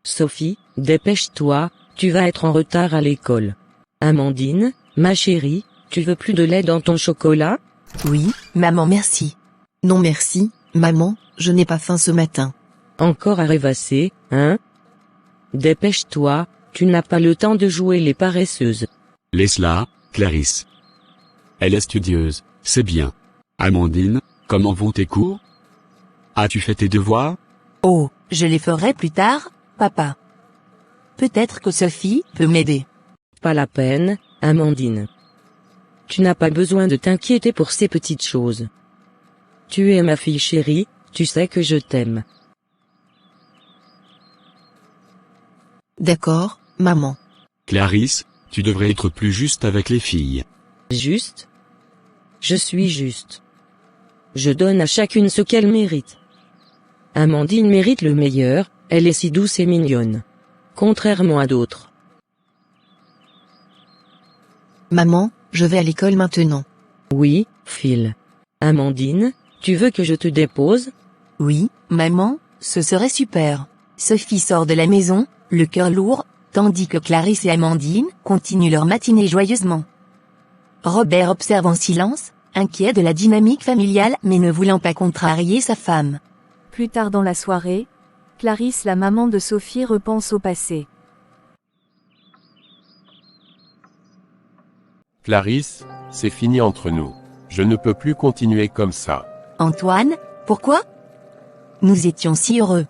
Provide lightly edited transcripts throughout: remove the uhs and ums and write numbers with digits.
Sophie, dépêche-toi, tu vas être en retard à l'école. Amandine, ma chérie, tu veux plus de lait dans ton chocolat? Oui, maman merci. Non merci, maman, je n'ai pas faim ce matin. Encore à rêvasser, hein? Dépêche-toi, tu n'as pas le temps de jouer les paresseuses. Laisse-la, Clarisse. Elle est studieuse, c'est bien. Amandine, comment vont tes cours? As-tu fait tes devoirs? Oh, je les ferai plus tard, papa. Peut-être que Sophie peut m'aider. Pas la peine, Amandine. Tu n'as pas besoin de t'inquiéter pour ces petites choses. Tu es ma fille chérie, tu sais que je t'aime. D'accord, maman. Clarisse, tu devrais être plus juste avec les filles. Juste? Je suis juste. Je donne à chacune ce qu'elle mérite. Amandine mérite le meilleur, elle est si douce et mignonne. Contrairement à d'autres. Maman, je vais à l'école maintenant. Oui, Phil. Amandine, tu veux que je te dépose? Oui, maman, ce serait super. Sophie sort de la maison, le cœur lourd, tandis que Clarisse et Amandine continuent leur matinée joyeusement. Robert observe en silence, inquiet de la dynamique familiale mais ne voulant pas contrarier sa femme. Plus tard dans la soirée, Clarisse, la maman de Sophie, repense au passé. Clarisse, c'est fini entre nous. Je ne peux plus continuer comme ça. Antoine, pourquoi? Nous étions si heureux.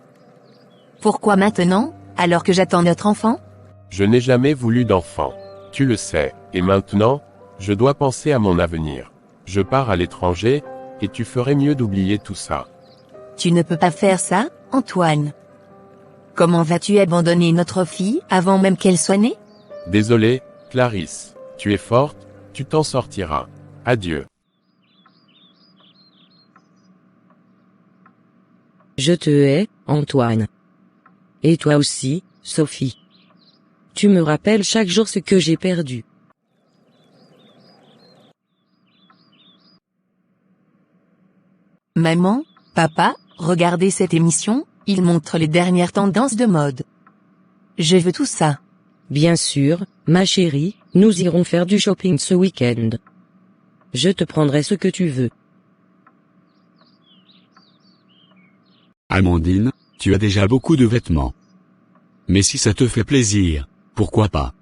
Pourquoi maintenant, alors que j'attends notre enfant? Je n'ai jamais voulu d'enfant. Tu le sais, et maintenant, je dois penser à mon avenir. Je pars à l'étranger, et tu ferais mieux d'oublier tout ça. Tu ne peux pas faire ça, Antoine. Comment vas-tu abandonner notre fille avant même qu'elle soit née? Désolé, Clarisse. Tu es forte, tu t'en sortiras. Adieu. Je te hais, Antoine. Et toi aussi, Sophie. Tu me rappelles chaque jour ce que j'ai perdu. Maman, papa, regardez cette émission, il montre les dernières tendances de mode. Je veux tout ça. Bien sûr, ma chérie, nous irons faire du shopping ce week-end. Je te prendrai ce que tu veux. Amandine, tu as déjà beaucoup de vêtements. Mais si ça te fait plaisir, pourquoi pas?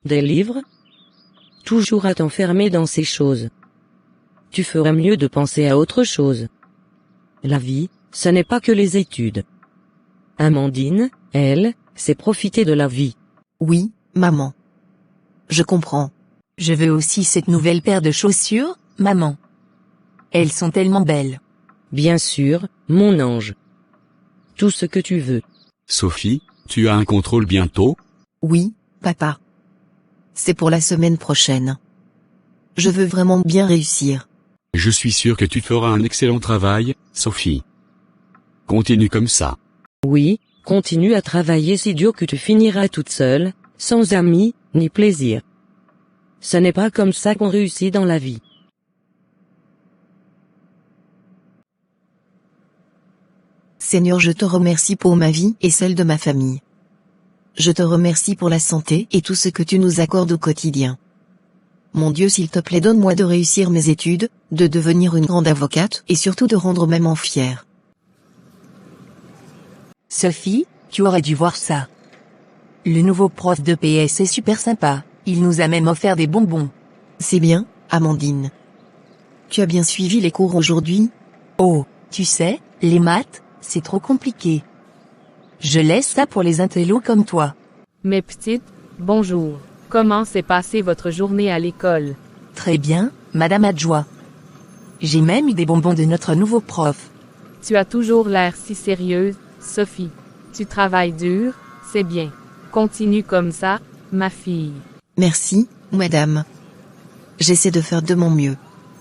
Des livres? Toujours à t'enfermer dans ces choses. Tu ferais mieux de penser à autre chose. La vie, ce n'est pas que les études. Amandine, elle, c'est profiter de la vie. Oui, maman. Je comprends. Je veux aussi cette nouvelle paire de chaussures, maman. Elles sont tellement belles. Bien sûr, mon ange. Tout ce que tu veux. Sophie, tu as un contrôle bientôt? Oui, papa. C'est pour la semaine prochaine. Je veux vraiment bien réussir. Je suis sûr que tu feras un excellent travail, Sophie. Continue comme ça. Oui, continue à travailler si dur que tu finiras toute seule, sans amis, ni plaisir. Ce n'est pas comme ça qu'on réussit dans la vie. Seigneur, je te remercie pour ma vie et celle de ma famille. Je te remercie pour la santé et tout ce que tu nous accordes au quotidien. Mon Dieu, s'il te plaît, donne-moi de réussir mes études, de devenir une grande avocate et surtout de rendre maman fière. Sophie, tu aurais dû voir ça. Le nouveau prof de PS est super sympa, il nous a même offert des bonbons. C'est bien, Amandine. Tu as bien suivi les cours aujourd'hui? Oh, tu sais, les maths, c'est trop compliqué. Je laisse ça pour les intellos comme toi. Mes petites, bonjour. Comment s'est passée votre journée à l'école? Très bien, Madame Adjoa. J'ai même eu des bonbons de notre nouveau prof. Tu as toujours l'air si sérieuse, Sophie. Tu travailles dur, c'est bien. Continue comme ça, ma fille. Merci, madame. J'essaie de faire de mon mieux.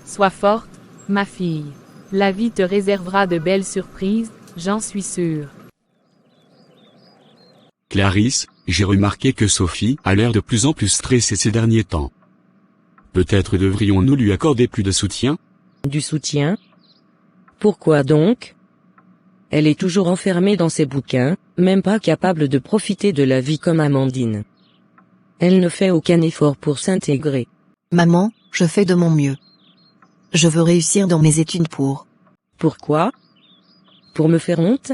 Sois forte, ma fille. La vie te réservera de belles surprises, j'en suis sûre. Clarisse, j'ai remarqué que Sophie a l'air de plus en plus stressée ces derniers temps. Peut-être devrions-nous lui accorder plus de soutien? Du soutien? Pourquoi donc? Elle est toujours enfermée dans ses bouquins, même pas capable de profiter de la vie comme Amandine. Elle ne fait aucun effort pour s'intégrer. Maman, je fais de mon mieux. Je veux réussir dans mes études pour... Pourquoi? Pour me faire honte?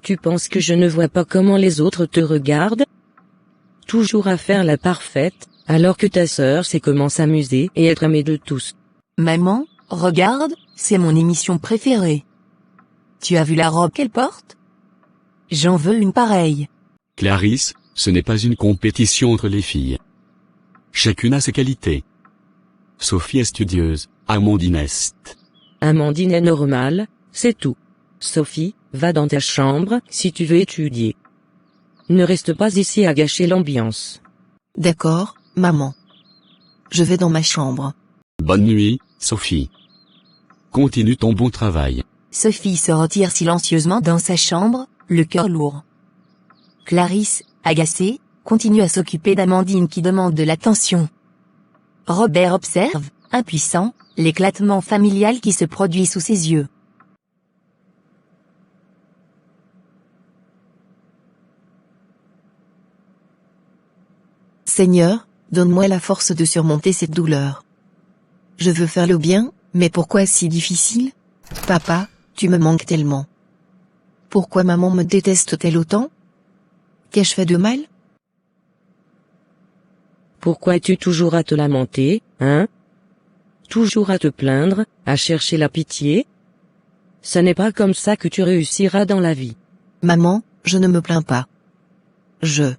Tu penses que je ne vois pas comment les autres te regardent? Toujours à faire la parfaite, alors que ta sœur sait comment s'amuser et être aimée de tous. Maman, regarde, c'est mon émission préférée. Tu as vu la robe qu'elle porte? J'en veux une pareille. Clarisse, ce n'est pas une compétition entre les filles. Chacune a ses qualités. Sophie est studieuse, Amandine est. Amandine est normale, c'est tout. Sophie, va dans ta chambre si tu veux étudier. Ne reste pas ici à gâcher l'ambiance. D'accord, maman. Je vais dans ma chambre. Bonne nuit, Sophie. Continue ton bon travail. Sophie se retire silencieusement dans sa chambre, le cœur lourd. Clarisse, agacée, continue à s'occuper d'Amandine qui demande de l'attention. Robert observe, impuissant, l'éclatement familial qui se produit sous ses yeux. Seigneur, donne-moi la force de surmonter cette douleur. Je veux faire le bien, mais pourquoi si difficile? Papa, tu me manques tellement. Pourquoi maman me déteste-t-elle autant? Qu'ai-je fait de mal? Pourquoi es-tu toujours à te lamenter, hein? Toujours à te plaindre, à chercher la pitié? Ce n'est pas comme ça que tu réussiras dans la vie. Maman, je ne me plains pas. Je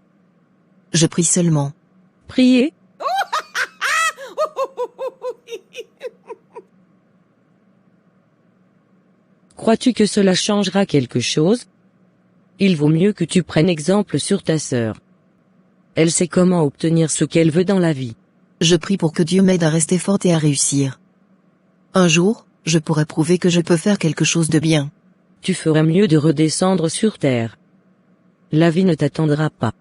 prie seulement. Prier? Crois-tu que cela changera quelque chose? Il vaut mieux que tu prennes exemple sur ta sœur. Elle sait comment obtenir ce qu'elle veut dans la vie. Je prie pour que Dieu m'aide à rester forte et à réussir. Un jour, je pourrai prouver que je peux faire quelque chose de bien. Tu ferais mieux de redescendre sur terre. La vie ne t'attendra pas.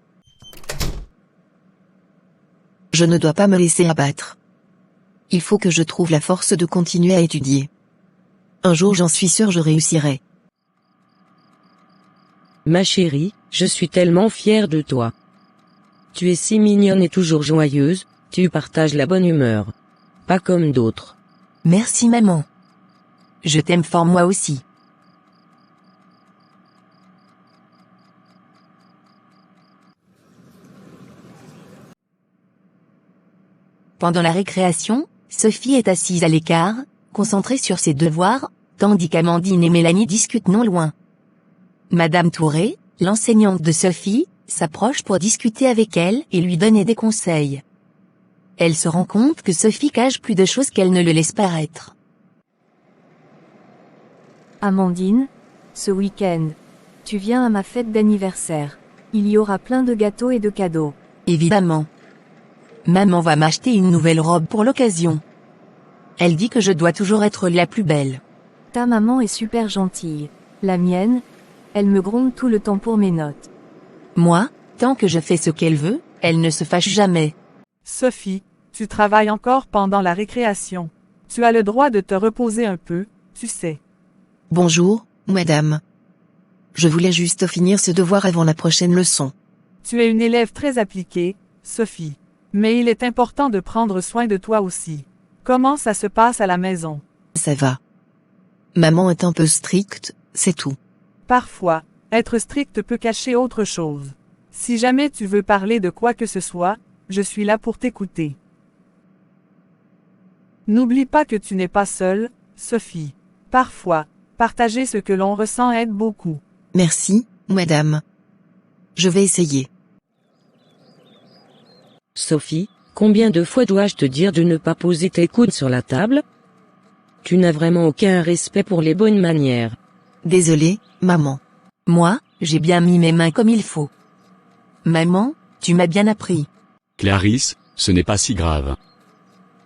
Je ne dois pas me laisser abattre. Il faut que je trouve la force de continuer à étudier. Un jour j'en suis sûre je réussirai. Ma chérie, je suis tellement fière de toi. Tu es si mignonne et toujours joyeuse, tu partages la bonne humeur. Pas comme d'autres. Merci maman. Je t'aime fort moi aussi. Pendant la récréation, Sophie est assise à l'écart, concentrée sur ses devoirs, tandis qu'Amandine et Mélanie discutent non loin. Madame Touré, l'enseignante de Sophie, s'approche pour discuter avec elle et lui donner des conseils. Elle se rend compte que Sophie cache plus de choses qu'elle ne le laisse paraître. Amandine, ce week-end, tu viens à ma fête d'anniversaire. Il y aura plein de gâteaux et de cadeaux. Évidemment. Maman va m'acheter une nouvelle robe pour l'occasion. Elle dit que je dois toujours être la plus belle. Ta maman est super gentille. La mienne, elle me gronde tout le temps pour mes notes. Moi, tant que je fais ce qu'elle veut, elle ne se fâche jamais. Sophie, tu travailles encore pendant la récréation. Tu as le droit de te reposer un peu, tu sais. Bonjour, madame. Je voulais juste finir ce devoir avant la prochaine leçon. Tu es une élève très appliquée, Sophie. Mais il est important de prendre soin de toi aussi. Comment ça se passe à la maison? Ça va. Maman est un peu stricte, c'est tout. Parfois, être strict peut cacher autre chose. Si jamais tu veux parler de quoi que ce soit, je suis là pour t'écouter. N'oublie pas que tu n'es pas seule, Sophie. Parfois, partager ce que l'on ressent aide beaucoup. Merci, madame. Je vais essayer. Sophie, combien de fois dois-je te dire de ne pas poser tes coudes sur la table? Tu n'as vraiment aucun respect pour les bonnes manières. Désolée, maman. Moi, j'ai bien mis mes mains comme il faut. Maman, tu m'as bien appris. Clarisse, ce n'est pas si grave.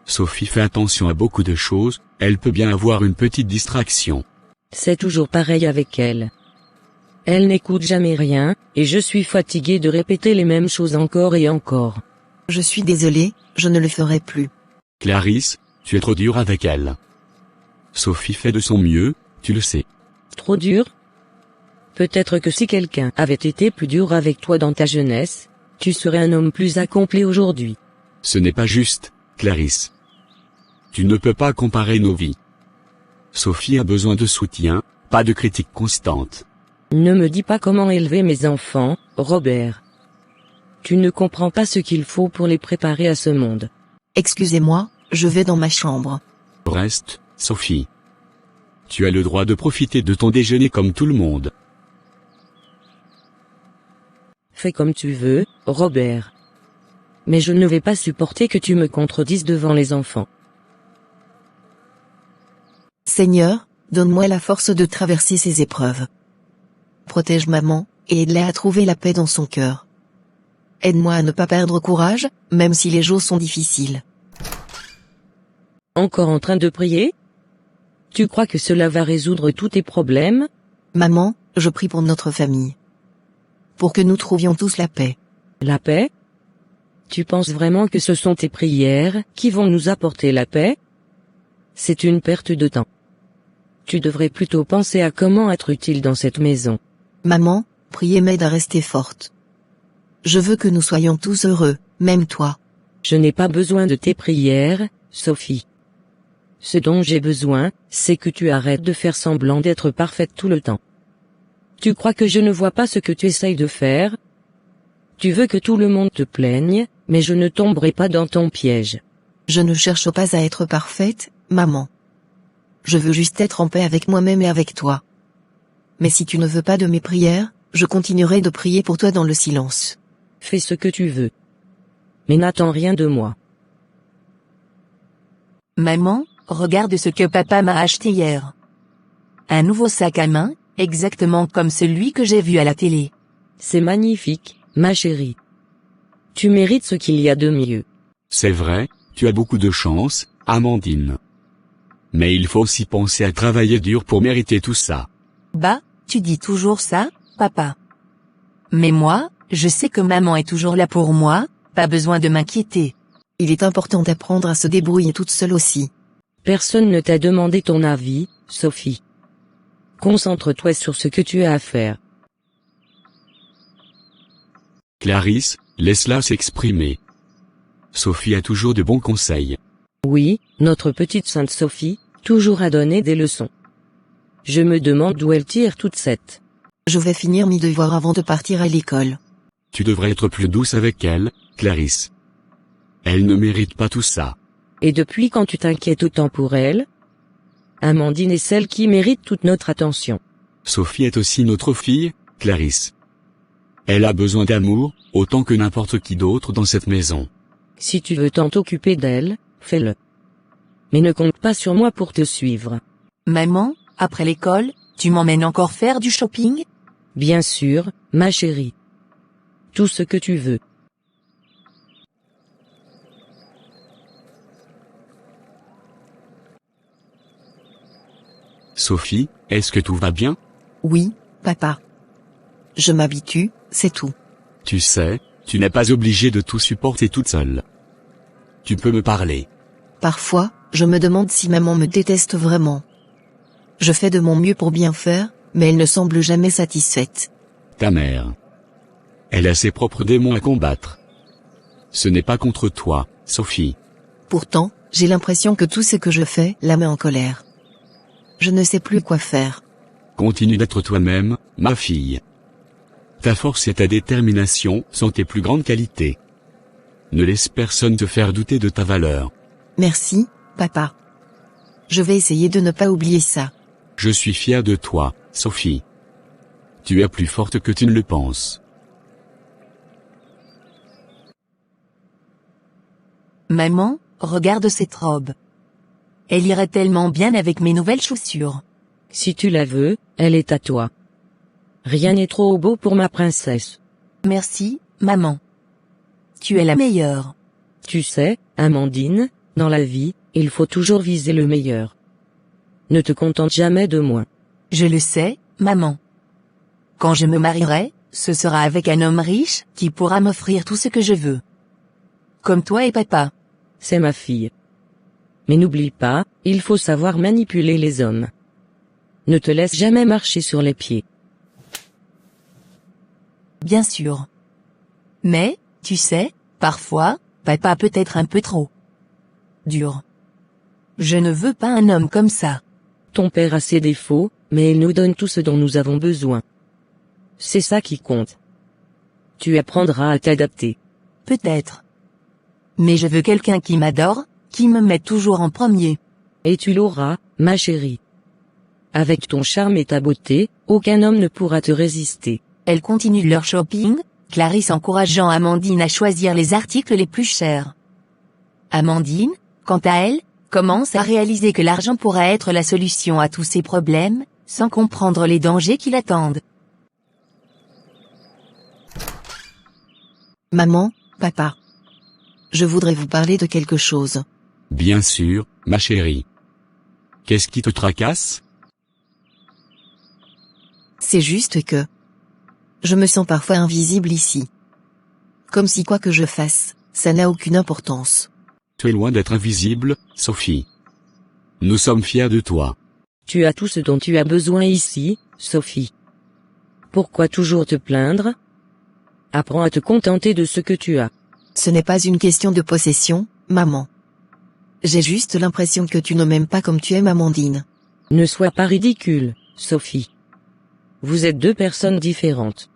Sophie fait attention à beaucoup de choses, elle peut bien avoir une petite distraction. C'est toujours pareil avec elle. Elle n'écoute jamais rien, et je suis fatigué de répéter les mêmes choses encore et encore. Je suis désolée, je ne le ferai plus. Clarisse, tu es trop dur avec elle. Sophie fait de son mieux, tu le sais. Trop dur? Peut-être que si quelqu'un avait été plus dur avec toi dans ta jeunesse, tu serais un homme plus accompli aujourd'hui. Ce n'est pas juste, Clarisse. Tu ne peux pas comparer nos vies. Sophie a besoin de soutien, pas de critiques constantes. Ne me dis pas comment élever mes enfants, Robert. Tu ne comprends pas ce qu'il faut pour les préparer à ce monde. Excusez-moi, je vais dans ma chambre. Reste, Sophie. Tu as le droit de profiter de ton déjeuner comme tout le monde. Fais comme tu veux, Robert. Mais je ne vais pas supporter que tu me contredises devant les enfants. Seigneur, donne-moi la force de traverser ces épreuves. Protège maman, et aide-la à trouver la paix dans son cœur. Aide-moi à ne pas perdre courage, même si les jours sont difficiles. Encore en train de prier? Tu crois que cela va résoudre tous tes problèmes? Maman, je prie pour notre famille. Pour que nous trouvions tous la paix. La paix? Tu penses vraiment que ce sont tes prières qui vont nous apporter la paix? C'est une perte de temps. Tu devrais plutôt penser à comment être utile dans cette maison. Maman, prier m'aide à rester forte. Je veux que nous soyons tous heureux, même toi. Je n'ai pas besoin de tes prières, Sophie. Ce dont j'ai besoin, c'est que tu arrêtes de faire semblant d'être parfaite tout le temps. Tu crois que je ne vois pas ce que tu essayes de faire? Tu veux que tout le monde te plaigne, mais je ne tomberai pas dans ton piège. Je ne cherche pas à être parfaite, maman. Je veux juste être en paix avec moi-même et avec toi. Mais si tu ne veux pas de mes prières, je continuerai de prier pour toi dans le silence. Fais ce que tu veux. Mais n'attends rien de moi. Maman, regarde ce que papa m'a acheté hier. Un nouveau sac à main, exactement comme celui que j'ai vu à la télé. C'est magnifique, ma chérie. Tu mérites ce qu'il y a de mieux. C'est vrai, tu as beaucoup de chance, Amandine. Mais il faut aussi penser à travailler dur pour mériter tout ça. Bah, tu dis toujours ça, papa. Mais moi, je sais que maman est toujours là pour moi, pas besoin de m'inquiéter. Il est important d'apprendre à se débrouiller toute seule aussi. Personne ne t'a demandé ton avis, Sophie. Concentre-toi sur ce que tu as à faire. Clarisse, laisse-la s'exprimer. Sophie a toujours de bons conseils. Oui, notre petite sainte Sophie, toujours à donner des leçons. Je me demande d'où elle tire toute cette. Je vais finir mes devoirs avant de partir à l'école. Tu devrais être plus douce avec elle, Clarisse. Elle ne mérite pas tout ça. Et depuis quand tu t'inquiètes autant pour elle? Amandine est celle qui mérite toute notre attention. Sophie est aussi notre fille, Clarisse. Elle a besoin d'amour, autant que n'importe qui d'autre dans cette maison. Si tu veux tant t'occuper d'elle, fais-le. Mais ne compte pas sur moi pour te suivre. Maman, après l'école, tu m'emmènes encore faire du shopping? Bien sûr, ma chérie. Tout ce que tu veux. Sophie, est-ce que tout va bien? Oui, papa. Je m'habitue, c'est tout. Tu sais, tu n'es pas obligée de tout supporter toute seule. Tu peux me parler. Parfois, je me demande si maman me déteste vraiment. Je fais de mon mieux pour bien faire, mais elle ne semble jamais satisfaite. Ta mère. Elle a ses propres démons à combattre. Ce n'est pas contre toi, Sophie. Pourtant, j'ai l'impression que tout ce que je fais la met en colère. Je ne sais plus quoi faire. Continue d'être toi-même, ma fille. Ta force et ta détermination sont tes plus grandes qualités. Ne laisse personne te faire douter de ta valeur. Merci, papa. Je vais essayer de ne pas oublier ça. Je suis fier de toi, Sophie. Tu es plus forte que tu ne le penses. Maman, regarde cette robe. Elle irait tellement bien avec mes nouvelles chaussures. Si tu la veux, elle est à toi. Rien n'est trop beau pour ma princesse. Merci, maman. Tu es la meilleure. Tu sais, Amandine, dans la vie, il faut toujours viser le meilleur. Ne te contente jamais de moins. Je le sais, maman. Quand je me marierai, ce sera avec un homme riche qui pourra m'offrir tout ce que je veux. Comme toi et papa. C'est ma fille. Mais n'oublie pas, il faut savoir manipuler les hommes. Ne te laisse jamais marcher sur les pieds. Bien sûr. Mais, tu sais, parfois, papa peut être un peu trop dur. Je ne veux pas un homme comme ça. Ton père a ses défauts, mais il nous donne tout ce dont nous avons besoin. C'est ça qui compte. Tu apprendras à t'adapter. Peut-être. Mais je veux quelqu'un qui m'adore, qui me met toujours en premier. Et tu l'auras, ma chérie. Avec ton charme et ta beauté, aucun homme ne pourra te résister. Elles continuent leur shopping, Clarisse encourageant Amandine à choisir les articles les plus chers. Amandine, quant à elle, commence à réaliser que l'argent pourrait être la solution à tous ses problèmes, sans comprendre les dangers qui l'attendent. Maman, papa. Je voudrais vous parler de quelque chose. Bien sûr, ma chérie. Qu'est-ce qui te tracasse? C'est juste que je me sens parfois invisible ici. Comme si quoi que je fasse, ça n'a aucune importance. Tu es loin d'être invisible, Sophie. Nous sommes fiers de toi. Tu as tout ce dont tu as besoin ici, Sophie. Pourquoi toujours te plaindre? Apprends à te contenter de ce que tu as. Ce n'est pas une question de possession, maman. J'ai juste l'impression que tu ne m'aimes pas comme tu aimes Amandine. Ne sois pas ridicule, Sophie. Vous êtes deux personnes différentes.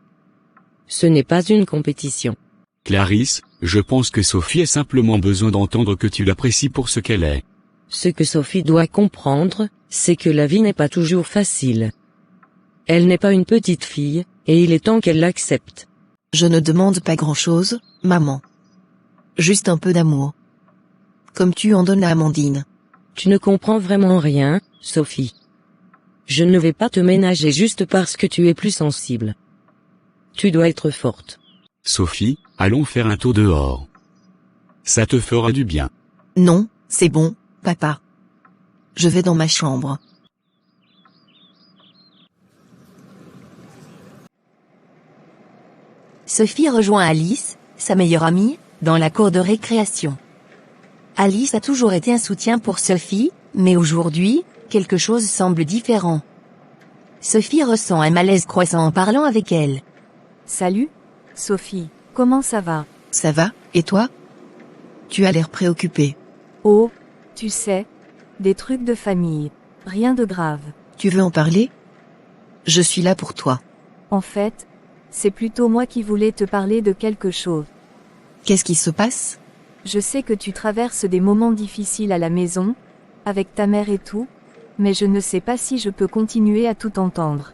Ce n'est pas une compétition. Clarisse, je pense que Sophie a simplement besoin d'entendre que tu l'apprécies pour ce qu'elle est. Ce que Sophie doit comprendre, c'est que la vie n'est pas toujours facile. Elle n'est pas une petite fille, et il est temps qu'elle l'accepte. Je ne demande pas grand-chose, maman. Juste un peu d'amour. Comme tu en donnes à Amandine. Tu ne comprends vraiment rien, Sophie. Je ne vais pas te ménager juste parce que tu es plus sensible. Tu dois être forte. Sophie, allons faire un tour dehors. Ça te fera du bien. Non, c'est bon, papa. Je vais dans ma chambre. Sophie rejoint Alice, sa meilleure amie, dans la cour de récréation. Alice a toujours été un soutien pour Sophie, mais aujourd'hui, quelque chose semble différent. Sophie ressent un malaise croissant en parlant avec elle. Salut, Sophie, comment ça va? Ça va, et toi? Tu as l'air préoccupée. Oh, tu sais, des trucs de famille, rien de grave. Tu veux en parler? Je suis là pour toi. En fait, c'est plutôt moi qui voulais te parler de quelque chose. Qu'est-ce qui se passe? Je sais que tu traverses des moments difficiles à la maison, avec ta mère et tout, mais je ne sais pas si je peux continuer à tout entendre.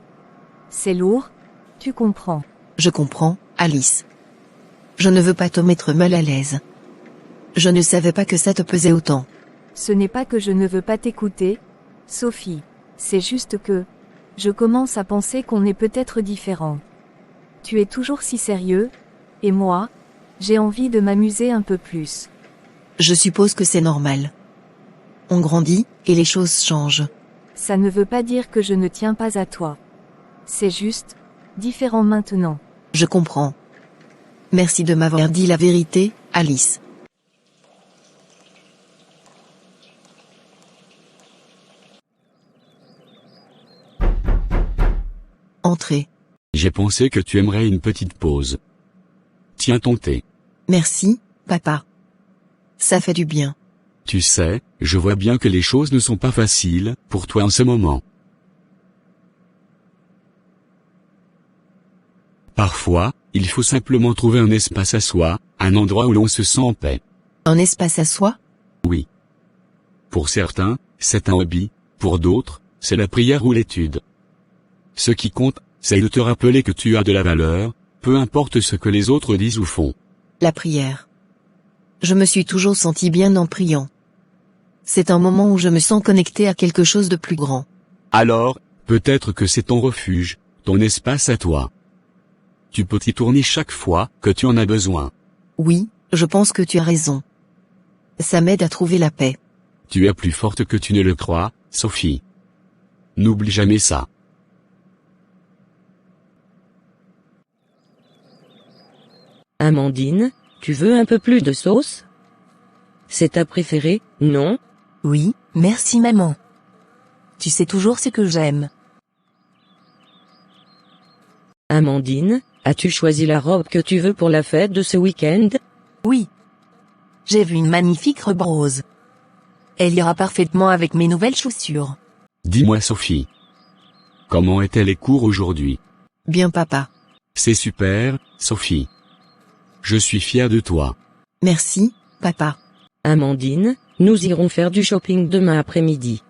C'est lourd, tu comprends. Je comprends, Alice. Je ne veux pas te mettre mal à l'aise. Je ne savais pas que ça te pesait autant. Ce n'est pas que je ne veux pas t'écouter, Sophie. C'est juste que je commence à penser qu'on est peut-être différents. Tu es toujours si sérieux, et moi, j'ai envie de m'amuser un peu plus. Je suppose que c'est normal. On grandit, et les choses changent. Ça ne veut pas dire que je ne tiens pas à toi. C'est juste différent maintenant. Je comprends. Merci de m'avoir dit la vérité, Alice. Entrez. J'ai pensé que tu aimerais une petite pause. Tiens ton thé. Merci, papa. Ça fait du bien. Tu sais, je vois bien que les choses ne sont pas faciles pour toi en ce moment. Parfois, il faut simplement trouver un espace à soi, un endroit où l'on se sent en paix. Un espace à soi? Oui. Pour certains, c'est un hobby, pour d'autres, c'est la prière ou l'étude. Ce qui compte, c'est de te rappeler que tu as de la valeur, peu importe ce que les autres disent ou font. La prière. Je me suis toujours senti bien en priant. C'est un moment où je me sens connecté à quelque chose de plus grand. Alors, peut-être que c'est ton refuge, ton espace à toi. Tu peux t'y tourner chaque fois que tu en as besoin. Oui, je pense que tu as raison. Ça m'aide à trouver la paix. Tu es plus forte que tu ne le crois, Sophie. N'oublie jamais ça. Amandine, tu veux un peu plus de sauce? C'est ta préférée, non? Oui, merci maman. Tu sais toujours ce que j'aime. Amandine, As-tu choisi la robe que tu veux pour la fête de ce week-end? Oui. J'ai vu une magnifique robe rose. Elle ira parfaitement avec mes nouvelles chaussures. Dis-moi Sophie. Comment étaient les cours aujourd'hui? Bien papa. C'est super, Sophie. Je suis fier de toi. Merci, papa. Amandine, nous irons faire du shopping demain après-midi.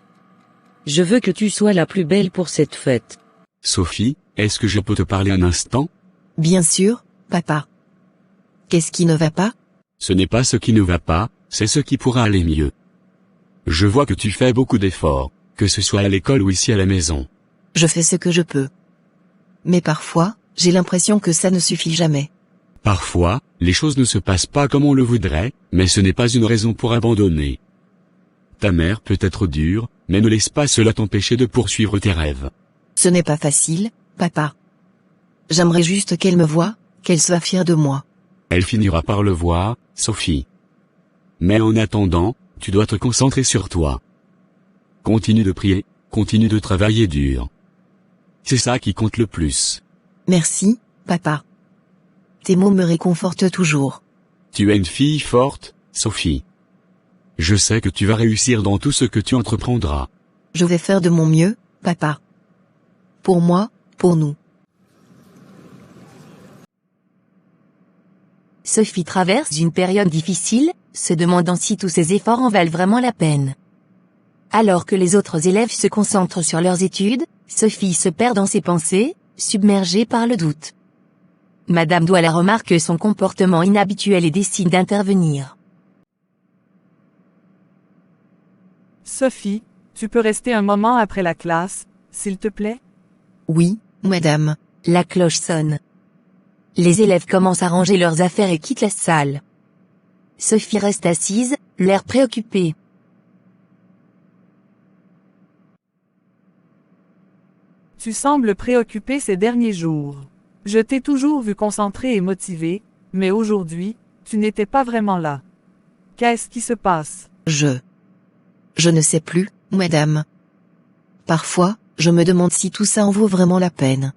Je veux que tu sois la plus belle pour cette fête. Sophie, est-ce que je peux te parler un instant? Bien sûr, papa. Qu'est-ce qui ne va pas? Ce n'est pas ce qui ne va pas, c'est ce qui pourra aller mieux. Je vois que tu fais beaucoup d'efforts, que ce soit à l'école ou ici à la maison. Je fais ce que je peux. Mais parfois, j'ai l'impression que ça ne suffit jamais. Parfois, les choses ne se passent pas comme on le voudrait, mais ce n'est pas une raison pour abandonner. Ta mère peut être dure, mais ne laisse pas cela t'empêcher de poursuivre tes rêves. Ce n'est pas facile, papa. J'aimerais juste qu'elle me voie, qu'elle soit fière de moi. Elle finira par le voir, Sophie. Mais en attendant, tu dois te concentrer sur toi. Continue de prier, continue de travailler dur. C'est ça qui compte le plus. Merci, papa. Tes mots me réconfortent toujours. Tu es une fille forte, Sophie. Je sais que tu vas réussir dans tout ce que tu entreprendras. Je vais faire de mon mieux, papa. Pour moi, pour nous. Sophie traverse une période difficile, se demandant si tous ses efforts en valent vraiment la peine. Alors que les autres élèves se concentrent sur leurs études, Sophie se perd dans ses pensées, submergée par le doute. Madame Douala remarque son comportement inhabituel et décide d'intervenir. Sophie, tu peux rester un moment après la classe, s'il te plaît? Oui, madame. La cloche sonne. Les élèves commencent à ranger leurs affaires et quittent la salle. Sophie reste assise, l'air préoccupé. Tu sembles préoccupée ces derniers jours. Je t'ai toujours vu concentrée et motivée, mais aujourd'hui, tu n'étais pas vraiment là. Qu'est-ce qui se passe? Je ne sais plus, madame. Parfois, je me demande si tout ça en vaut vraiment la peine.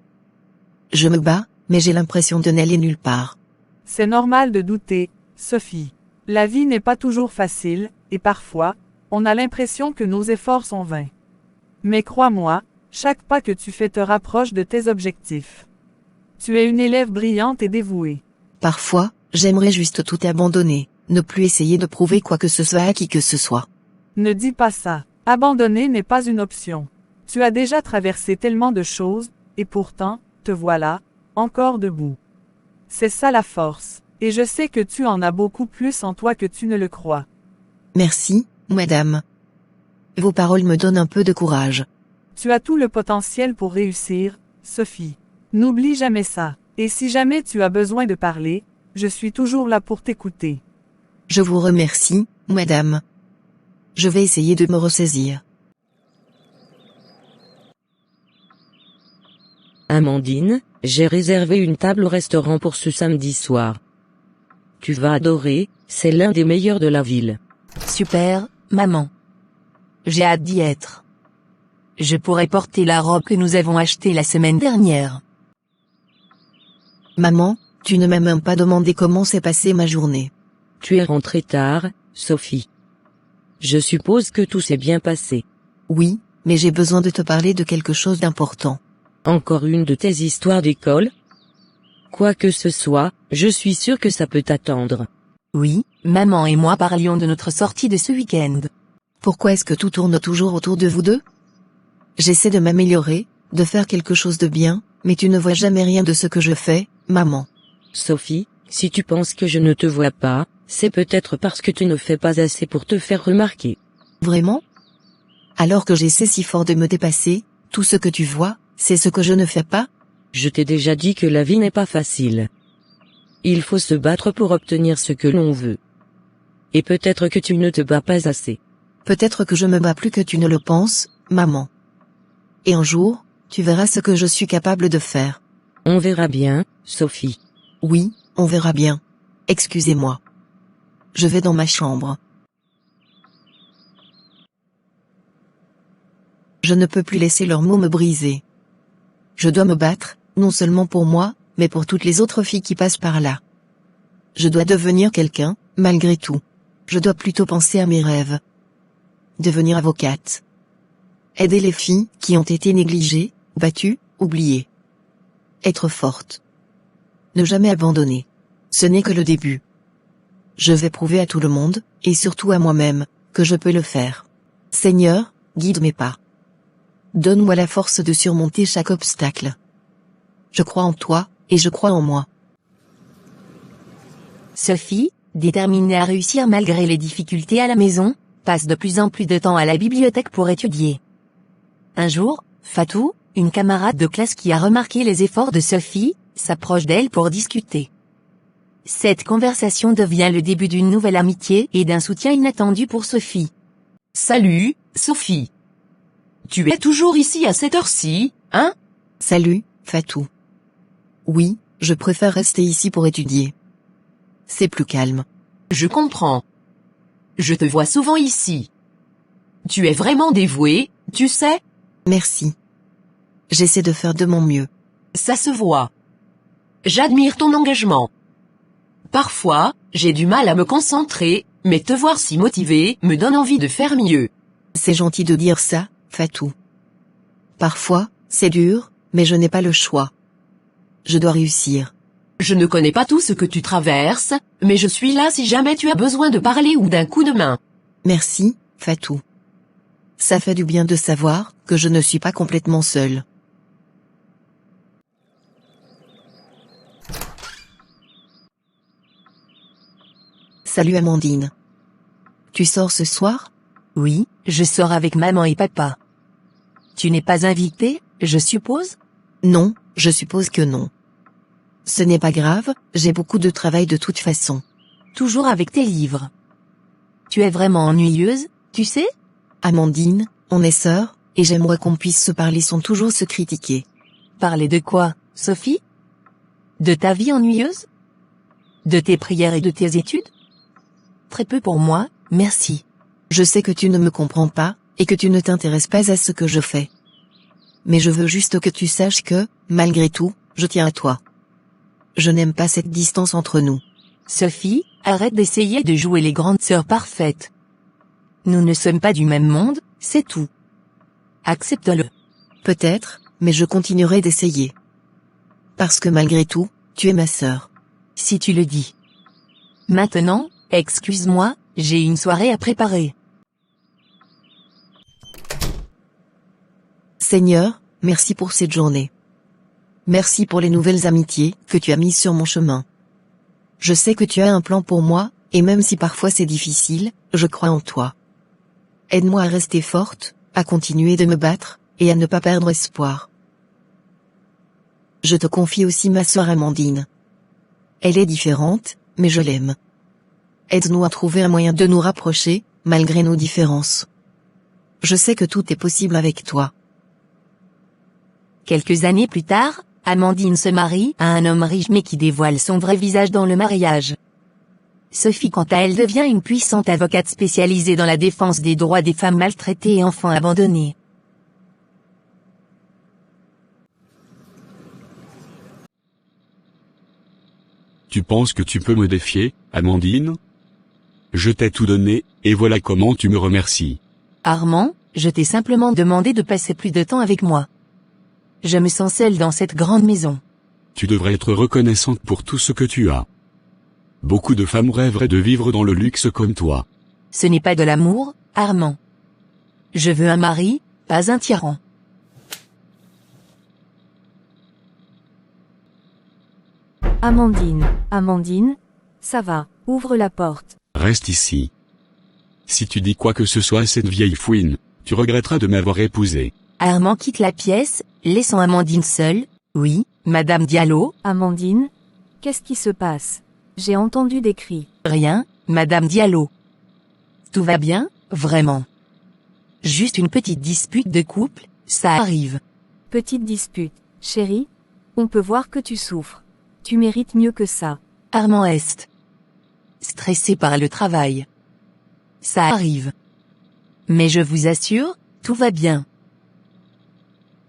Je me bats, mais j'ai l'impression de n'aller nulle part. C'est normal de douter, Sophie. La vie n'est pas toujours facile, et parfois, on a l'impression que nos efforts sont vains. Mais crois-moi, chaque pas que tu fais te rapproche de tes objectifs. Tu es une élève brillante et dévouée. Parfois, j'aimerais juste tout abandonner, ne plus essayer de prouver quoi que ce soit à qui que ce soit. Ne dis pas ça. Abandonner n'est pas une option. Tu as déjà traversé tellement de choses, et pourtant, te voilà, encore debout. C'est ça la force, et je sais que tu en as beaucoup plus en toi que tu ne le crois. Merci, madame. Vos paroles me donnent un peu de courage. Tu as tout le potentiel pour réussir, Sophie. N'oublie jamais ça, et si jamais tu as besoin de parler, je suis toujours là pour t'écouter. Je vous remercie, madame. Je vais essayer de me ressaisir. Amandine, j'ai réservé une table au restaurant pour ce samedi soir. Tu vas adorer, c'est l'un des meilleurs de la ville. Super, maman. J'ai hâte d'y être. Je pourrais porter la robe que nous avons achetée la semaine dernière. Maman, tu ne m'as même pas demandé comment s'est passée ma journée. Tu es rentrée tard, Sophie. Je suppose que tout s'est bien passé. Oui, mais j'ai besoin de te parler de quelque chose d'important. Encore une de tes histoires d'école? Quoi que ce soit, je suis sûre que ça peut t'attendre. Oui, maman et moi parlions de notre sortie de ce week-end. Pourquoi est-ce que tout tourne toujours autour de vous deux? J'essaie de m'améliorer, de faire quelque chose de bien, mais tu ne vois jamais rien de ce que je fais, maman. Sophie, si tu penses que je ne te vois pas, c'est peut-être parce que tu ne fais pas assez pour te faire remarquer. Vraiment? Alors que j'essaie si fort de me dépasser, tout ce que tu vois, c'est ce que je ne fais pas? Je t'ai déjà dit que la vie n'est pas facile. Il faut se battre pour obtenir ce que l'on veut. Et peut-être que tu ne te bats pas assez. Peut-être que je me bats plus que tu ne le penses, maman. Et un jour, tu verras ce que je suis capable de faire. On verra bien, Sophie. Oui, on verra bien. Excusez-moi. Je vais dans ma chambre. Je ne peux plus laisser leurs mots me briser. Je dois me battre, non seulement pour moi, mais pour toutes les autres filles qui passent par là. Je dois devenir quelqu'un, malgré tout. Je dois plutôt penser à mes rêves. Devenir avocate. Aider les filles qui ont été négligées, battues, oubliées. Être forte. Ne jamais abandonner. Ce n'est que le début. Je vais prouver à tout le monde, et surtout à moi-même, que je peux le faire. Seigneur, guide mes pas. Donne-moi la force de surmonter chaque obstacle. Je crois en toi, et je crois en moi. Sophie, déterminée à réussir malgré les difficultés à la maison, passe de plus en plus de temps à la bibliothèque pour étudier. Un jour, Fatou, une camarade de classe qui a remarqué les efforts de Sophie, s'approche d'elle pour discuter. Cette conversation devient le début d'une nouvelle amitié et d'un soutien inattendu pour Sophie. Salut, Sophie. Tu es toujours ici à cette heure-ci, hein? Salut, Fatou. Oui, je préfère rester ici pour étudier. C'est plus calme. Je comprends. Je te vois souvent ici. Tu es vraiment dévouée, tu sais? Merci. J'essaie de faire de mon mieux. Ça se voit. J'admire ton engagement. Parfois, j'ai du mal à me concentrer, mais te voir si motivée me donne envie de faire mieux. C'est gentil de dire ça, Fatou. Parfois, c'est dur, mais je n'ai pas le choix. Je dois réussir. Je ne connais pas tout ce que tu traverses, mais je suis là si jamais tu as besoin de parler ou d'un coup de main. Merci, Fatou. Ça fait du bien de savoir que je ne suis pas complètement seule. Salut Amandine. Tu sors ce soir? Oui, je sors avec maman et papa. Tu n'es pas invitée, je suppose? Non, je suppose que non. Ce n'est pas grave, j'ai beaucoup de travail de toute façon. Toujours avec tes livres. Tu es vraiment ennuyeuse, tu sais? Amandine, on est sœurs, et j'aimerais qu'on puisse se parler sans toujours se critiquer. Parler de quoi, Sophie? De ta vie ennuyeuse? De tes prières et de tes études? Très peu pour moi, merci. Je sais que tu ne me comprends pas, et que tu ne t'intéresses pas à ce que je fais. Mais je veux juste que tu saches que, malgré tout, je tiens à toi. Je n'aime pas cette distance entre nous. Sophie, arrête d'essayer de jouer les grandes sœurs parfaites. Nous ne sommes pas du même monde, c'est tout. Accepte-le. Peut-être, mais je continuerai d'essayer. Parce que malgré tout, tu es ma sœur. Si tu le dis. Maintenant, excuse-moi, j'ai une soirée à préparer. Seigneur, merci pour cette journée. Merci pour les nouvelles amitiés que tu as mises sur mon chemin. Je sais que tu as un plan pour moi, et même si parfois c'est difficile, je crois en toi. Aide-moi à rester forte, à continuer de me battre, et à ne pas perdre espoir. Je te confie aussi ma sœur Amandine. Elle est différente, mais je l'aime. Aide-nous à trouver un moyen de nous rapprocher, malgré nos différences. Je sais que tout est possible avec toi. Quelques années plus tard, Amandine se marie à un homme riche mais qui dévoile son vrai visage dans le mariage. Sophie quant à elle devient une puissante avocate spécialisée dans la défense des droits des femmes maltraitées et enfants abandonnés. Tu penses que tu peux me défier, Amandine? Je t'ai tout donné, et voilà comment tu me remercies. Armand, je t'ai simplement demandé de passer plus de temps avec moi. Je me sens seule dans cette grande maison. Tu devrais être reconnaissante pour tout ce que tu as. Beaucoup de femmes rêveraient de vivre dans le luxe comme toi. Ce n'est pas de l'amour, Armand. Je veux un mari, pas un tyran. Amandine, ça va, ouvre la porte. Reste ici. Si tu dis quoi que ce soit à cette vieille fouine, tu regretteras de m'avoir épousé. Armand quitte la pièce, laissant Amandine seule. Oui, Madame Diallo? Amandine, qu'est-ce qui se passe? J'ai entendu des cris. Rien, Madame Diallo. Tout va bien, vraiment. Juste une petite dispute de couple, ça arrive. Petite dispute, chérie? On peut voir que tu souffres. Tu mérites mieux que ça. Armand est stressé par le travail. Ça arrive. Mais je vous assure, tout va bien.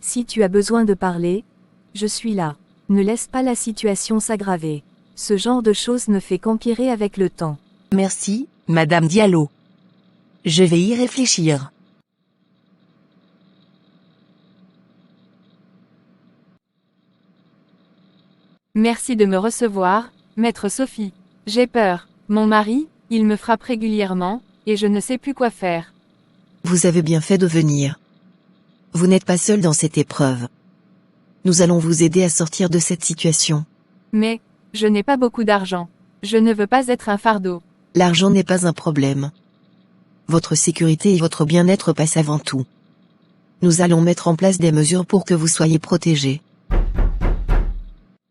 Si tu as besoin de parler, je suis là. Ne laisse pas la situation s'aggraver. Ce genre de choses ne fait qu'empirer avec le temps. Merci, Madame Diallo. Je vais y réfléchir. Merci de me recevoir, Maître Sophie. J'ai peur. Mon mari, il me frappe régulièrement, et je ne sais plus quoi faire. Vous avez bien fait de venir. Vous n'êtes pas seul dans cette épreuve. Nous allons vous aider à sortir de cette situation. Mais, je n'ai pas beaucoup d'argent. Je ne veux pas être un fardeau. L'argent n'est pas un problème. Votre sécurité et votre bien-être passent avant tout. Nous allons mettre en place des mesures pour que vous soyez protégés.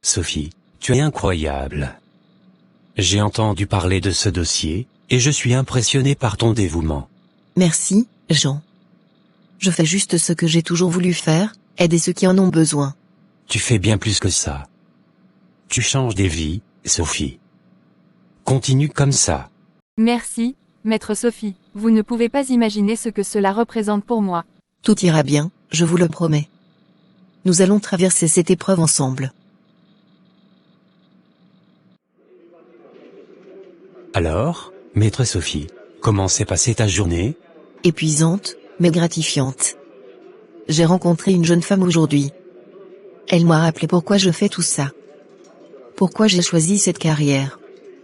Sophie, tu es incroyable. J'ai entendu parler de ce dossier, et je suis impressionné par ton dévouement. Merci, Jean. Je fais juste ce que j'ai toujours voulu faire, aider ceux qui en ont besoin. Tu fais bien plus que ça. Tu changes des vies, Sophie. Continue comme ça. Merci, Maître Sophie. Vous ne pouvez pas imaginer ce que cela représente pour moi. Tout ira bien, je vous le promets. Nous allons traverser cette épreuve ensemble. Alors, Maître Sophie, comment s'est passée ta journée? Épuisante, mais gratifiante. J'ai rencontré une jeune femme aujourd'hui. Elle m'a rappelé pourquoi je fais tout ça. Pourquoi j'ai choisi cette carrière.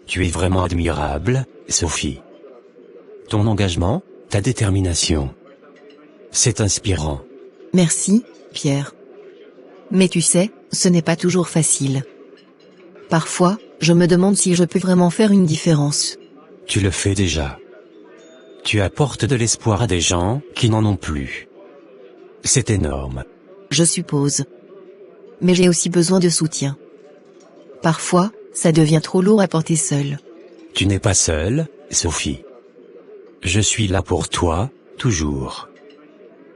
Tu es vraiment admirable, Sophie. Ton engagement, ta détermination. C'est inspirant. Merci, Pierre. Mais tu sais, ce n'est pas toujours facile. Parfois, je me demande si je peux vraiment faire une différence. Tu le fais déjà. Tu apportes de l'espoir à des gens qui n'en ont plus. C'est énorme. Je suppose. Mais j'ai aussi besoin de soutien. Parfois, ça devient trop lourd à porter seul. Tu n'es pas seule, Sophie. Je suis là pour toi, toujours.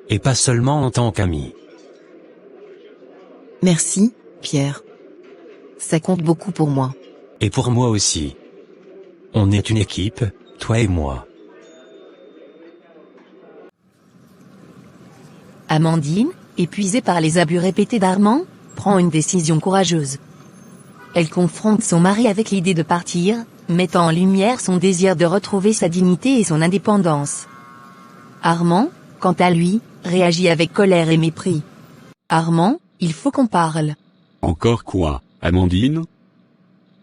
Et pas seulement en tant qu'ami. Merci, Pierre. Ça compte beaucoup pour moi. Et pour moi aussi. On est une équipe, toi et moi. Amandine, épuisée par les abus répétés d'Armand, prend une décision courageuse. Elle confronte son mari avec l'idée de partir, mettant en lumière son désir de retrouver sa dignité et son indépendance. Armand, quant à lui, réagit avec colère et mépris. Armand, il faut qu'on parle. Encore quoi, Amandine?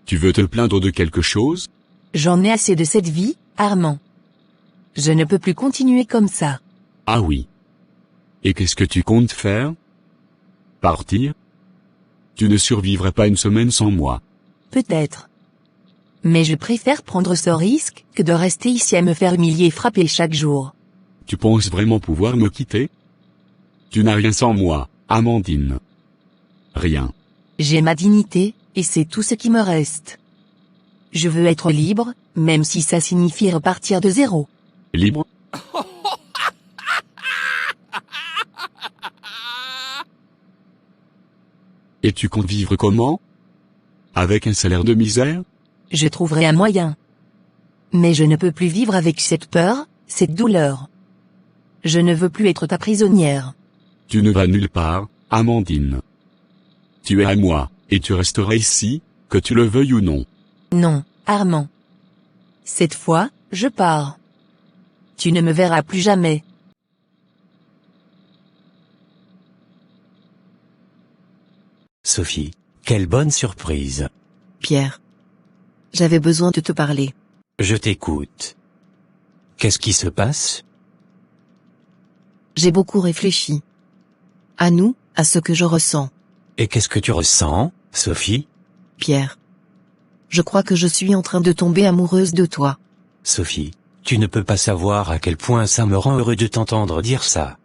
Tu veux te plaindre de quelque chose? J'en ai assez de cette vie, Armand. Je ne peux plus continuer comme ça. Ah oui. Et qu'est-ce que tu comptes faire? Partir? Tu ne survivrais pas une semaine sans moi. Peut-être. Mais je préfère prendre ce risque que de rester ici à me faire humilier et frapper chaque jour. Tu penses vraiment pouvoir me quitter? Tu n'as rien sans moi, Amandine. Rien. J'ai ma dignité, et c'est tout ce qui me reste. Je veux être libre, même si ça signifie repartir de zéro. Libre? Et tu comptes vivre comment? Avec un salaire de misère? Je trouverai un moyen. Mais je ne peux plus vivre avec cette peur, cette douleur. Je ne veux plus être ta prisonnière. Tu ne vas nulle part, Amandine. Tu es à moi, et tu resteras ici, que tu le veuilles ou non. Non, Armand. Cette fois, je pars. Tu ne me verras plus jamais. Sophie, quelle bonne surprise. Pierre. J'avais besoin de te parler. Je t'écoute. Qu'est-ce qui se passe? J'ai beaucoup réfléchi. À nous, à ce que je ressens. Et qu'est-ce que tu ressens, Sophie? Pierre. Je crois que je suis en train de tomber amoureuse de toi. Sophie, tu ne peux pas savoir à quel point ça me rend heureux de t'entendre dire ça.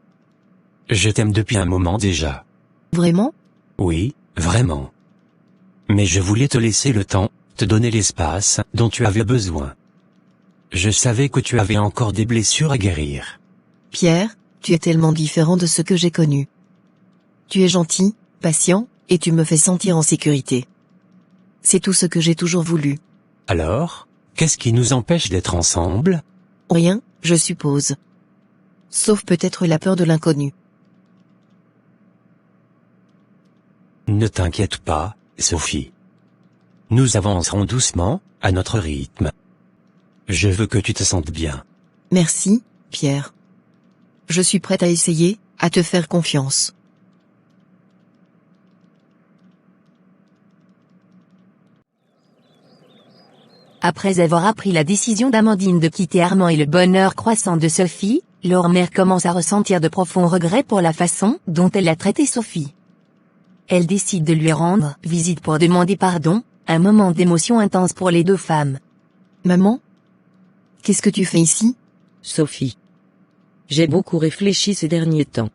Je t'aime depuis un moment déjà. Vraiment? Oui, vraiment. Mais je voulais te laisser le temps, te donner l'espace dont tu avais besoin. Je savais que tu avais encore des blessures à guérir. Pierre, tu es tellement différent de ce que j'ai connu. Tu es gentil, patient, et tu me fais sentir en sécurité. C'est tout ce que j'ai toujours voulu. Alors, qu'est-ce qui nous empêche d'être ensemble? Rien, je suppose. Sauf peut-être la peur de l'inconnu. Ne t'inquiète pas, Sophie. Nous avancerons doucement, à notre rythme. Je veux que tu te sentes bien. Merci, Pierre. Je suis prête à essayer, à te faire confiance. Après avoir appris la décision d'Amandine de quitter Armand et le bonheur croissant de Sophie, leur mère commence à ressentir de profonds regrets pour la façon dont elle a traité Sophie. Elle décide de lui rendre visite pour demander pardon, un moment d'émotion intense pour les deux femmes. Maman? Qu'est-ce que tu fais ici? Sophie. J'ai beaucoup réfléchi ces derniers temps.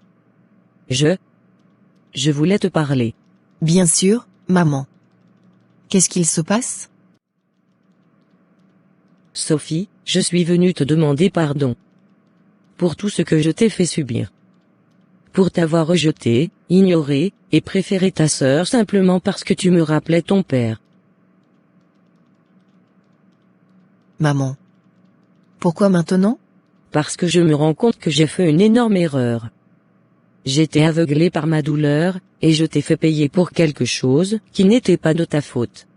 Je voulais te parler. Bien sûr, maman. Qu'est-ce qu'il se passe? Sophie, je suis venue te demander pardon. Pour tout ce que je t'ai fait subir. Pour t'avoir rejeté, ignoré, et préféré ta sœur simplement parce que tu me rappelais ton père. Maman. Pourquoi maintenant? Parce que je me rends compte que j'ai fait une énorme erreur. J'étais aveuglé par ma douleur, et je t'ai fait payer pour quelque chose qui n'était pas de ta faute.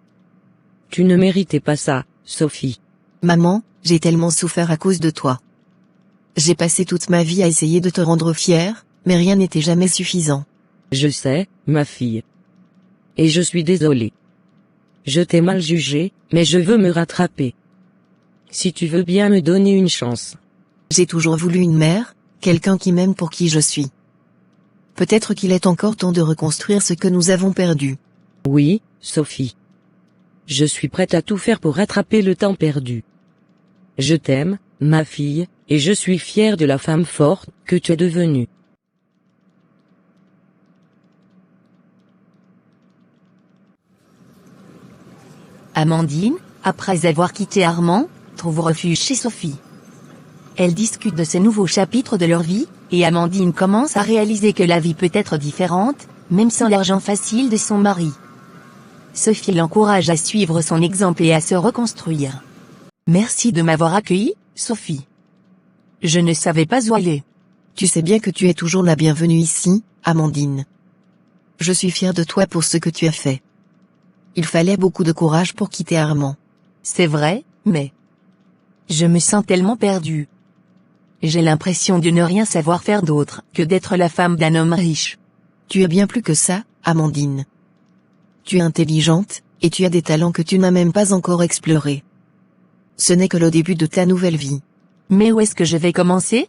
Tu ne méritais pas ça, Sophie. Maman, j'ai tellement souffert à cause de toi. J'ai passé toute ma vie à essayer de te rendre fière, mais rien n'était jamais suffisant. Je sais, ma fille. Et je suis désolé. Je t'ai mal jugé, mais je veux me rattraper. Si tu veux bien me donner une chance. J'ai toujours voulu une mère, quelqu'un qui m'aime pour qui je suis. Peut-être qu'il est encore temps de reconstruire ce que nous avons perdu. Oui, Sophie. Je suis prête à tout faire pour rattraper le temps perdu. Je t'aime, ma fille, et je suis fière de la femme forte que tu es devenue. Amandine, après avoir quitté Armand, trouve refuge chez Sophie. Elles discutent de ces nouveaux chapitres de leur vie, et Amandine commence à réaliser que la vie peut être différente, même sans l'argent facile de son mari. Sophie l'encourage à suivre son exemple et à se reconstruire. Merci de m'avoir accueilli, Sophie. Je ne savais pas où aller. Tu sais bien que tu es toujours la bienvenue ici, Amandine. Je suis fière de toi pour ce que tu as fait. Il fallait beaucoup de courage pour quitter Armand. C'est vrai, mais je me sens tellement perdue. J'ai l'impression de ne rien savoir faire d'autre que d'être la femme d'un homme riche. Tu es bien plus que ça, Amandine. Tu es intelligente, et tu as des talents que tu n'as même pas encore explorés. Ce n'est que le début de ta nouvelle vie. Mais où est-ce que je vais commencer?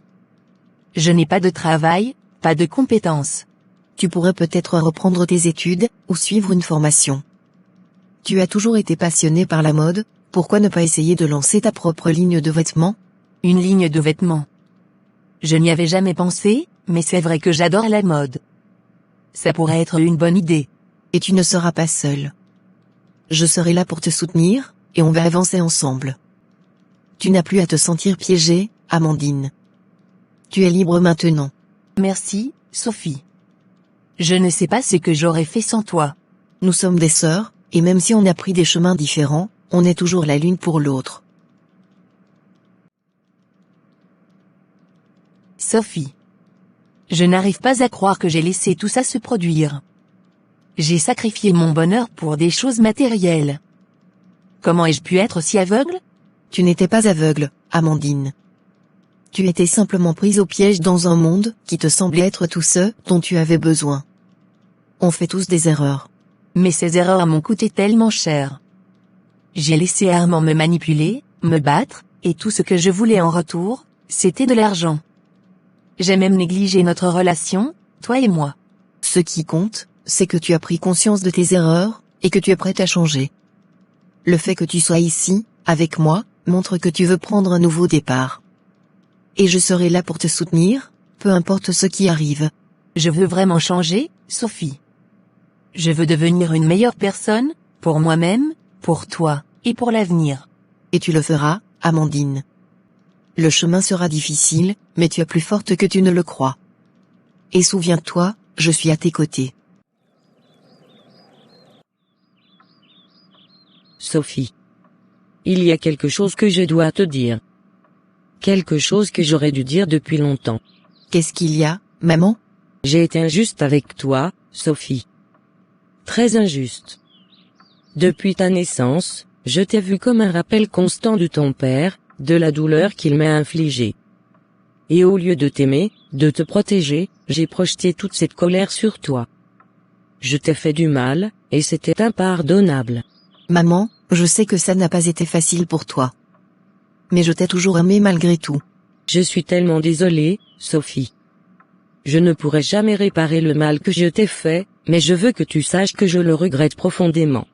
Je n'ai pas de travail, pas de compétences. Tu pourrais peut-être reprendre tes études, ou suivre une formation. Tu as toujours été passionné par la mode, pourquoi ne pas essayer de lancer ta propre ligne de vêtements? Une ligne de vêtements. Je n'y avais jamais pensé, mais c'est vrai que j'adore la mode. Ça pourrait être une bonne idée. Et tu ne seras pas seul. Je serai là pour te soutenir, et on va avancer ensemble. Tu n'as plus à te sentir piégée, Amandine. Tu es libre maintenant. Merci, Sophie. Je ne sais pas ce que j'aurais fait sans toi. Nous sommes des sœurs, et même si on a pris des chemins différents, on est toujours la l'une pour l'autre. Sophie. Je n'arrive pas à croire que j'ai laissé tout ça se produire. J'ai sacrifié mon bonheur pour des choses matérielles. Comment ai-je pu être si aveugle? Tu n'étais pas aveugle, Amandine. Tu étais simplement prise au piège dans un monde qui te semblait être tout ce dont tu avais besoin. On fait tous des erreurs. Mais ces erreurs m'ont coûté tellement cher. J'ai laissé Armand me manipuler, me battre, et tout ce que je voulais en retour, c'était de l'argent. J'ai même négligé notre relation, toi et moi. Ce qui compte, c'est que tu as pris conscience de tes erreurs, et que tu es prête à changer. Le fait que tu sois ici, avec moi, montre que tu veux prendre un nouveau départ. Et je serai là pour te soutenir, peu importe ce qui arrive. Je veux vraiment changer, Sophie. Je veux devenir une meilleure personne, pour moi-même, pour toi, et pour l'avenir. Et tu le feras, Amandine. Le chemin sera difficile, mais tu es plus forte que tu ne le crois. Et souviens-toi, je suis à tes côtés. Sophie. Il y a quelque chose que je dois te dire. Quelque chose que j'aurais dû dire depuis longtemps. Qu'est-ce qu'il y a, maman? J'ai été injuste avec toi, Sophie. Très injuste. Depuis ta naissance, je t'ai vu comme un rappel constant de ton père, de la douleur qu'il m'a infligée. Et au lieu de t'aimer, de te protéger, j'ai projeté toute cette colère sur toi. Je t'ai fait du mal, et c'était impardonnable. Maman, je sais que ça n'a pas été facile pour toi. Mais je t'ai toujours aimé malgré tout. Je suis tellement désolée, Sophie. Je ne pourrai jamais réparer le mal que je t'ai fait, mais je veux que tu saches que je le regrette profondément.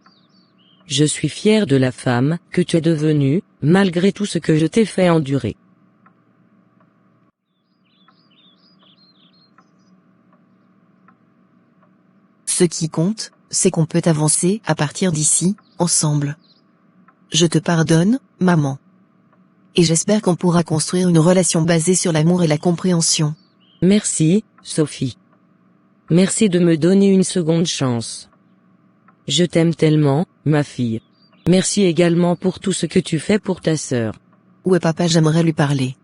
Je suis fière de la femme que tu es devenue, malgré tout ce que je t'ai fait endurer. Ce qui compte, c'est qu'on peut avancer à partir d'ici, ensemble. Je te pardonne, maman. Et j'espère qu'on pourra construire une relation basée sur l'amour et la compréhension. Merci, Sophie. Merci de me donner une seconde chance. Je t'aime tellement, ma fille. Merci également pour tout ce que tu fais pour ta sœur. Où est papa? J'aimerais lui parler.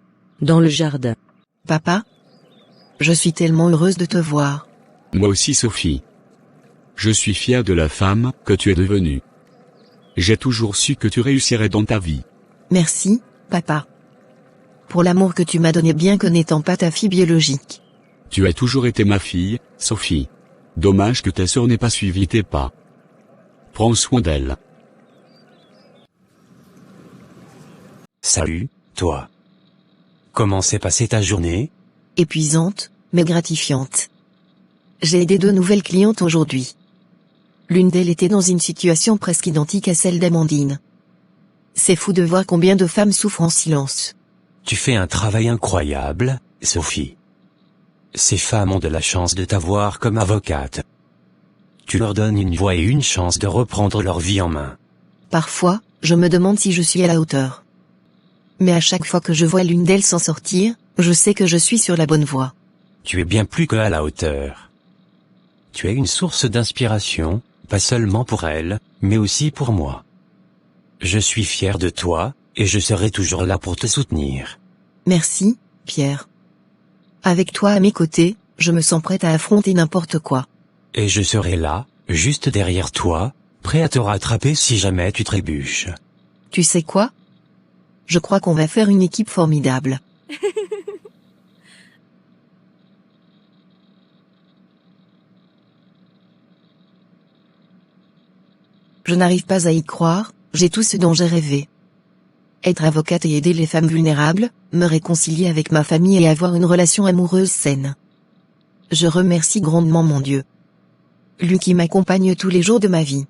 Dans le jardin. Papa? Je suis tellement heureuse de te voir. Moi aussi Sophie. Je suis fier de la femme que tu es devenue. J'ai toujours su que tu réussirais dans ta vie. Merci, papa. Pour l'amour que tu m'as donné bien que n'étant pas ta fille biologique. Tu as toujours été ma fille, Sophie. Dommage que ta sœur n'ait pas suivi tes pas. Prends soin d'elle. Salut, toi. Comment s'est passée ta journée? Épuisante, mais gratifiante. J'ai aidé 2 nouvelles clientes aujourd'hui. L'une d'elles était dans une situation presque identique à celle d'Amandine. C'est fou de voir combien de femmes souffrent en silence. Tu fais un travail incroyable, Sophie. Ces femmes ont de la chance de t'avoir comme avocate. Tu leur donnes une voix et une chance de reprendre leur vie en main. Parfois, je me demande si je suis à la hauteur. Mais à chaque fois que je vois l'une d'elles s'en sortir, je sais que je suis sur la bonne voie. Tu es bien plus que à la hauteur. Tu es une source d'inspiration, pas seulement pour elle, mais aussi pour moi. Je suis fier de toi, et je serai toujours là pour te soutenir. Merci, Pierre. Avec toi à mes côtés, je me sens prête à affronter n'importe quoi. Et je serai là, juste derrière toi, prêt à te rattraper si jamais tu trébuches. Tu sais quoi? Je crois qu'on va faire une équipe formidable. Je n'arrive pas à y croire, j'ai tout ce dont j'ai rêvé. Être avocate et aider les femmes vulnérables, me réconcilier avec ma famille et avoir une relation amoureuse saine. Je remercie grandement mon Dieu. Lui qui m'accompagne tous les jours de ma vie.